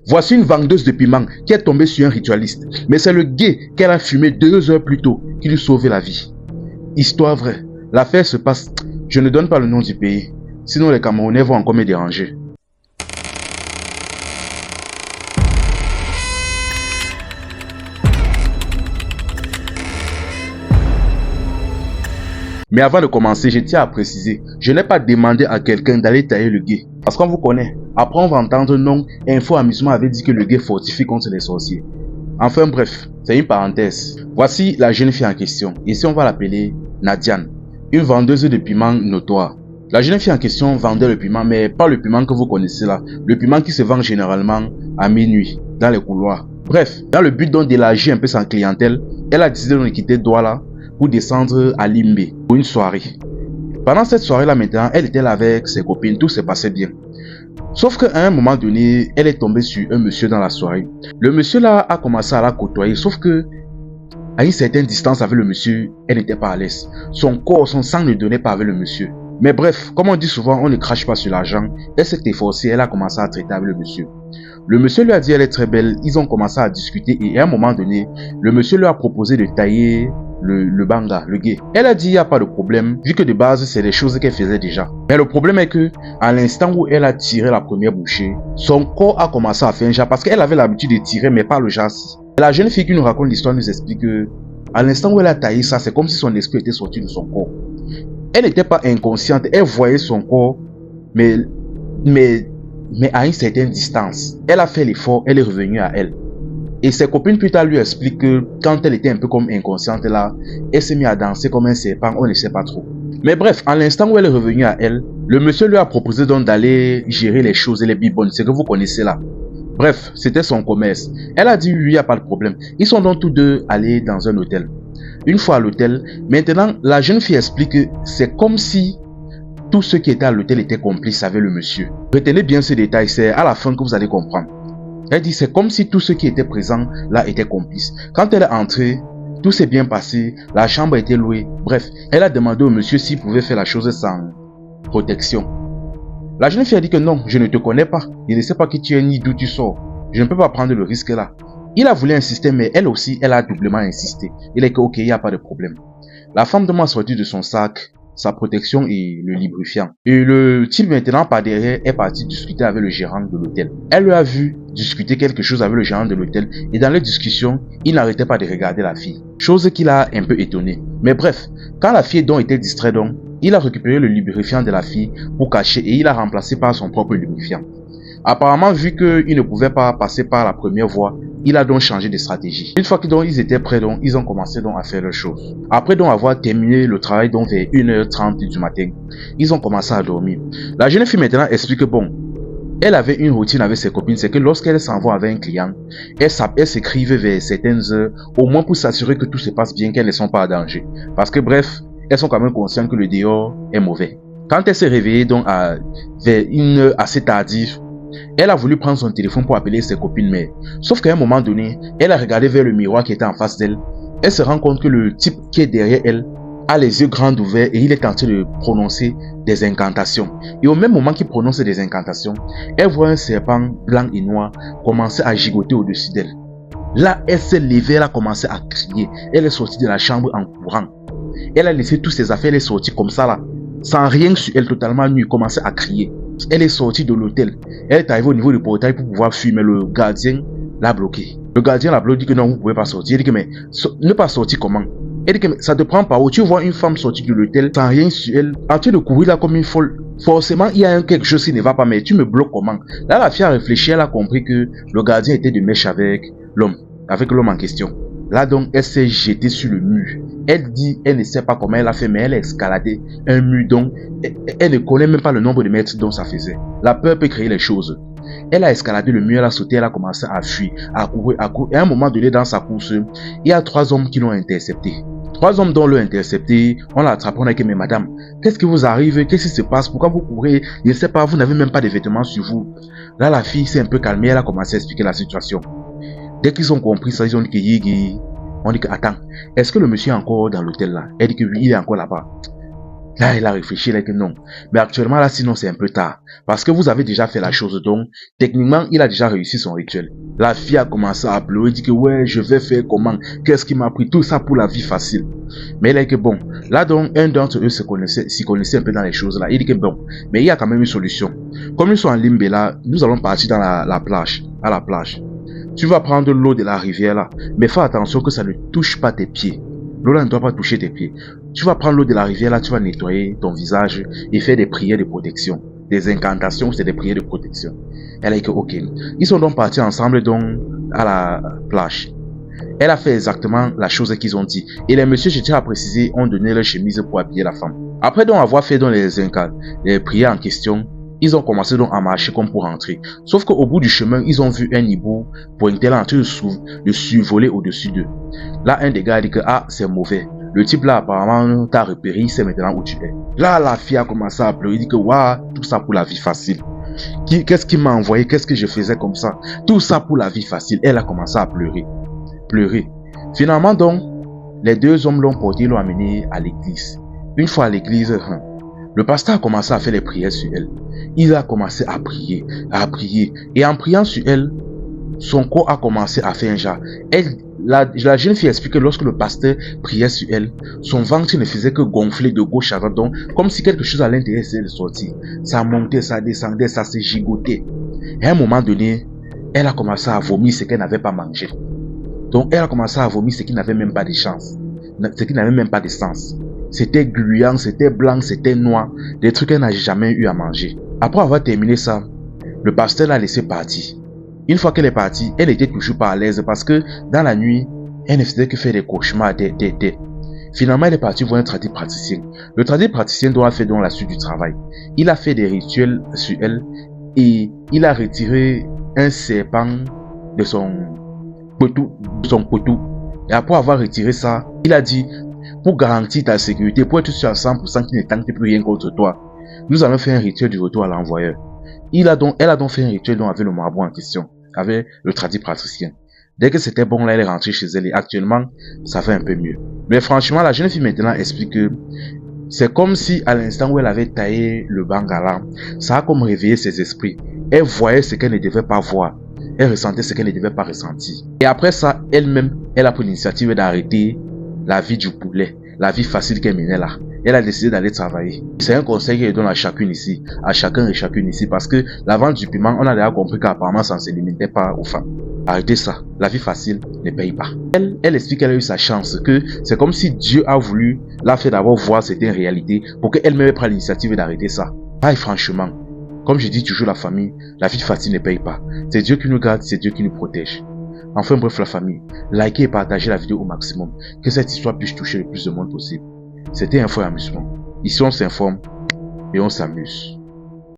Voici une vendeuse de piment qui est tombée sur un ritualiste. Mais c'est le gay qu'elle a fumé 2 heures plus tôt qui lui sauvait la vie. Histoire vraie. L'affaire se passe... Je ne donne pas le nom du pays. Sinon les Camerounais vont encore me déranger. Mais avant de commencer, je tiens à préciser, je n'ai pas demandé à quelqu'un d'aller tailler le gay. Parce qu'on vous connaît. Après on va entendre non, Info Amusement avait dit que le gay fortifie contre les sorciers. Enfin bref, c'est une parenthèse. Voici la jeune fille en question. Ici on va l'appeler Nadiane, une vendeuse de piment notoire. La jeune fille en question vendait le piment, mais pas le piment que vous connaissez là. Le piment qui se vend généralement à minuit, dans les couloirs. Bref, dans le but donc d'élargir un peu sa clientèle, elle a décidé de quitter Douala pour descendre à Limbé pour une soirée. Pendant cette soirée-là maintenant, elle était là avec ses copines, tout se passait bien. Sauf qu'à un moment donné, elle est tombée sur un monsieur dans la soirée. Le monsieur là a commencé à la côtoyer, sauf que à une certaine distance avec le monsieur, elle n'était pas à l'aise. Son corps, son sang ne donnait pas avec le monsieur. Mais bref, comme on dit souvent, on ne crache pas sur l'argent. Elle s'est efforcée, elle a commencé à traiter avec le monsieur. Le monsieur lui a dit elle est très belle, ils ont commencé à discuter et à un moment donné, le monsieur lui a proposé de tailler le banga, le gay. Elle a dit il n'y a pas de problème, vu que de base c'est des choses qu'elle faisait déjà. Mais le problème est que à l'instant où elle a tiré la première bouchée, son corps a commencé à faire un jas parce qu'elle avait l'habitude de tirer mais pas le jas. Et la jeune fille qui nous raconte l'histoire nous explique que à l'instant où elle a taillé ça, c'est comme si son esprit était sorti de son corps. Elle n'était pas inconsciente, elle voyait son corps, mais à une certaine distance. Elle a fait l'effort, elle est revenue à elle. Et ses copines plus tard lui expliquent que quand elle était un peu comme inconsciente là, elle s'est mise à danser comme un serpent, on ne sait pas trop. Mais bref, à l'instant où elle est revenue à elle, le monsieur lui a proposé donc d'aller gérer les choses et les bibonnes, c'est que vous connaissez là. Bref, c'était son commerce. Elle a dit oui, il n'y a pas de problème. Ils sont donc tous deux allés dans un hôtel. Une fois à l'hôtel, maintenant la jeune fille explique que c'est comme si tous ceux qui étaient à l'hôtel étaient complices avec le monsieur. Retenez bien ce détail, c'est à la fin que vous allez comprendre. Elle dit c'est comme si tous ceux qui étaient présents là étaient complices. Quand elle est entrée, tout s'est bien passé, la chambre a été louée. Bref, elle a demandé au monsieur s'il pouvait faire la chose sans protection. La jeune fille a dit que non, je ne te connais pas. Je ne sais pas qui tu es ni d'où tu sors. Je ne peux pas prendre le risque là. Il a voulu insister, mais elle aussi, elle a doublement insisté. Il est que ok, il n'y a pas de problème. La femme de moi a sorti de son sac sa protection et le lubrifiant. Et le type maintenant par derrière est parti discuter avec le gérant de l'hôtel. Elle lui a vu discuter quelque chose avec le gérant de l'hôtel et dans les discussions, il n'arrêtait pas de regarder la fille. Chose qui l'a un peu étonné. Mais bref, quand la fille donc était distraite donc, il a récupéré le lubrifiant de la fille pour cacher et il l'a remplacé par son propre lubrifiant. Apparemment, vu qu'il ne pouvait pas passer par la première voie, il a donc changé de stratégie. Une fois qu'ils étaient prêts, donc, ils ont commencé donc à faire leurs choses. Après donc avoir terminé le travail donc vers 1h30 du matin, ils ont commencé à dormir. La jeune fille maintenant explique que bon, elle avait une routine avec ses copines, c'est que lorsqu'elle s'en va avec un client, elle s'écrivait vers certaines heures, au moins pour s'assurer que tout se passe bien, qu'elles ne sont pas en danger. Parce que bref, elles sont quand même conscientes que le dehors est mauvais. Quand elle s'est réveillée donc vers une heure assez tardive, elle a voulu prendre son téléphone pour appeler ses copines, mais sauf qu'à un moment donné, elle a regardé vers le miroir qui était en face d'elle. Elle se rend compte que le type qui est derrière elle a les yeux grands ouverts et il est en train de prononcer des incantations. Et au même moment qu'il prononce des incantations, elle voit un serpent blanc et noir commencer à gigoter au-dessus d'elle. Là, elle s'est levée, elle a commencé à crier. Elle est sortie de la chambre en courant. Elle a laissé toutes ses affaires, elle est sortie comme ça là, sans rien sur elle, totalement nue, commençait à crier. Elle est sortie de l'hôtel. Elle est arrivée au niveau du portail pour pouvoir fuir, mais le gardien l'a bloqué. Le gardien l'a bloqué, dit que non, vous ne pouvez pas sortir. Il dit que mais ne pas sortir comment? Elle dit que mais, ça te prend par où? Tu vois une femme sortie de l'hôtel sans rien sur elle, en train de courir là comme une folle. Forcément, il y a quelque chose qui ne va pas, mais tu me bloques comment? Là, la fille a réfléchi, elle a compris que le gardien était de mèche avec l'homme en question. Là donc, elle s'est jetée sur le mur. Elle dit, elle ne sait pas comment elle a fait, mais elle a escaladé un mur donc, elle ne connaît même pas le nombre de mètres dont ça faisait. La peur peut créer les choses. Elle a escaladé le mur, elle a sauté, elle a commencé à fuir, à courir. Et à un moment donné dans sa course, il y a 3 hommes qui l'ont intercepté. 3 hommes dont l'ont intercepté, on l'a attrapé, on a dit, mais madame, qu'est-ce qui vous arrive? Qu'est-ce qui se passe? Pourquoi vous courez? Je ne sais pas, vous n'avez même pas de vêtements sur vous. Là, la fille s'est un peu calmée, elle a commencé à expliquer la situation. Dès qu'ils ont compris ça, ils ont dit que Yigi. On dit que attends, est-ce que le monsieur est encore dans l'hôtel là? Elle dit que oui, il est encore là-bas. Là, elle a réfléchi, elle a dit non. Mais actuellement, là, sinon, c'est un peu tard. Parce que vous avez déjà fait la chose, donc, techniquement, il a déjà réussi son rituel. La fille a commencé à pleurer, dit que, ouais, je vais faire comment? Qu'est-ce qui m'a pris? Tout ça pour la vie facile. Mais elle a dit que, bon, là, donc, un d'entre eux s'y connaissait un peu dans les choses, là. Il dit que, bon, mais il y a quand même une solution. Comme ils sont en Limbe, là, nous allons partir dans la plage, à la plage. Tu vas prendre l'eau de la rivière, là. Mais fais attention que ça ne touche pas tes pieds. L'eau là ne doit pas toucher tes pieds. Tu vas prendre l'eau de la rivière là, tu vas nettoyer ton visage et faire des prières de protection. Des incantations, c'est des prières de protection. Elle a dit que ok. Ils sont donc partis ensemble donc à la plage. Elle a fait exactement la chose qu'ils ont dit. Et les messieurs, je tiens à préciser, ont donné leur chemise pour habiller la femme. Après donc avoir fait donc les prières en question, ils ont commencé donc à marcher comme pour rentrer. Sauf qu'au bout du chemin, ils ont vu un hibou pointer là en train de survoler au-dessus d'eux. Là, un des gars a dit que ah, c'est mauvais. Le type là, apparemment, t'a repéré, il sait maintenant où tu es. Là, la fille a commencé à pleurer. Il dit que waouh, tout ça pour la vie facile. Qu'est-ce qui m'a envoyé? Qu'est-ce que je faisais comme ça? Tout ça pour la vie facile. Elle a commencé à pleurer. Pleurer. Finalement donc, les deux hommes l'ont porté, l'ont amené à l'église. Une fois à l'église, le pasteur a commencé à faire les prières sur elle. Il a commencé à prier, à prier. Et en priant sur elle, son corps a commencé à faire un genre. La jeune fille explique que lorsque le pasteur priait sur elle, son ventre ne faisait que gonfler de gauche à droite, donc comme si quelque chose à l'intérieur essayait de sortir. Ça montait, ça descendait, ça se gigotait. Et à un moment donné, elle a commencé à vomir ce qu'elle n'avait pas mangé. Donc elle a commencé à vomir ce qui n'avait même pas de chance, ce qui n'avait même pas de sens. C'était gluant, c'était blanc, c'était noir, des trucs qu'elle n'a jamais eu à manger. Après avoir terminé ça, le pasteur l'a laissé partir. Une fois qu'elle est partie, elle était toujours pas à l'aise parce que dans la nuit, elle ne faisait que faire des cauchemars. Finalement, elle est partie voir un tradipraticien. Le tradipraticien doit faire donc la suite du travail. Il a fait des rituels sur elle et il a retiré un serpent de son poteau. Et après avoir retiré ça, il a dit, pour garantir ta sécurité, pour être sûr à 100% qu'il ne tente plus rien contre toi, nous allons faire un rituel du retour à l'envoyeur. Elle a donc fait un rituel avec le marabout en question, avec le tradipraticien. Dès que c'était bon, là, elle est rentrée chez elle et actuellement, ça va un peu mieux. Mais franchement, la jeune fille maintenant explique que c'est comme si à l'instant où elle avait taillé le bangala, ça a comme réveillé ses esprits. Elle voyait ce qu'elle ne devait pas voir. Elle ressentait ce qu'elle ne devait pas ressentir. Et après ça, elle-même, elle a pris l'initiative d'arrêter la vie du poulet, la vie facile qu'elle menait là. Elle a décidé d'aller travailler. C'est un conseil qu'elle donne à chacune ici, à chacun et chacune ici, parce que la vente du piment, on a déjà compris qu'apparemment ça ne se limitait pas aux femmes. Arrêtez ça, la vie facile ne paye pas. Elle explique qu'elle a eu sa chance, que c'est comme si Dieu a voulu la faire d'abord voir certaines réalités pour qu'elle-même prenne l'initiative d'arrêter ça. Et franchement, comme je dis toujours la famille, la vie facile ne paye pas. C'est Dieu qui nous garde, c'est Dieu qui nous protège. Enfin bref la famille, likez et partagez la vidéo au maximum, que cette histoire puisse toucher le plus de monde possible. C'était Info et Amusement. Ici on s'informe et on s'amuse.